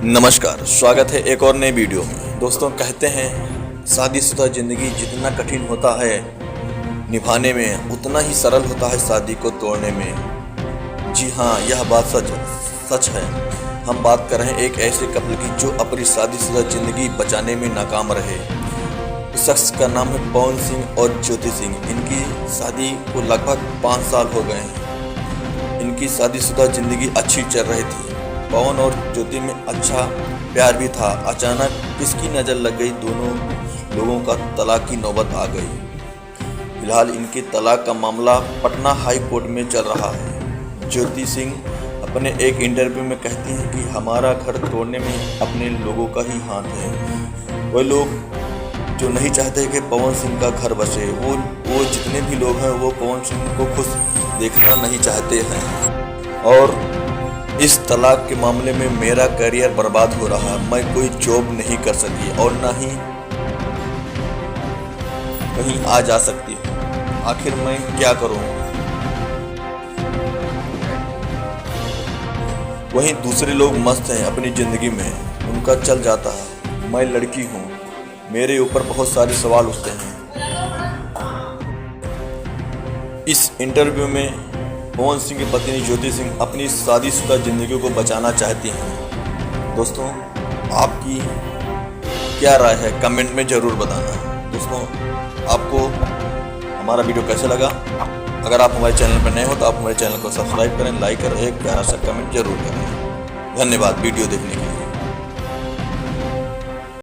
नमस्कार, स्वागत है एक और नए वीडियो में। दोस्तों, कहते हैं शादीशुदा ज़िंदगी जितना कठिन होता है निभाने में, उतना ही सरल होता है शादी को तोड़ने में। जी हाँ, यह बात सच है। हम बात कर रहे हैं एक ऐसे कपल की जो अपनी शादीशुदा ज़िंदगी बचाने में नाकाम रहे। उस शख्स का नाम है पवन सिंह और ज्योति सिंह। इनकी शादी को लगभग 5 साल हो गए हैं। इनकी शादीशुदा ज़िंदगी अच्छी चल रही थी। पवन और ज्योति में अच्छा प्यार भी था। अचानक किसकी नज़र लग गई, दोनों लोगों का तलाक की नौबत आ गई। फिलहाल इनके तलाक का मामला पटना हाई कोर्ट में चल रहा है। ज्योति सिंह अपने एक इंटरव्यू में कहती हैं कि हमारा घर तोड़ने में अपने लोगों का ही हाथ है। वह लोग जो नहीं चाहते कि पवन सिंह का घर बचे, वो जितने भी लोग हैं वो पवन सिंह को खुश देखना नहीं चाहते हैं। और इस तलाक के मामले में मेरा करियर बर्बाद हो रहा है। मैं कोई जॉब नहीं कर सकी और ना ही कहीं आ जा सकती हूँ। आखिर मैं क्या करूँ? वहीं दूसरे लोग मस्त हैं अपनी ज़िंदगी में, उनका चल जाता है। मैं लड़की हूँ, मेरे ऊपर बहुत सारे सवाल उठते हैं। इस इंटरव्यू में पवन सिंह की पत्नी ज्योति सिंह अपनी शादीशुदा ज़िंदगी को बचाना चाहती हैं। दोस्तों, आपकी क्या राय है कमेंट में ज़रूर बताना। दोस्तों, आपको हमारा वीडियो कैसा लगा? अगर आप हमारे चैनल पर नए हो तो आप हमारे चैनल को सब्सक्राइब करें, लाइक करें, एक प्यारा सा कमेंट जरूर करें। धन्यवाद वीडियो देखने के लिए।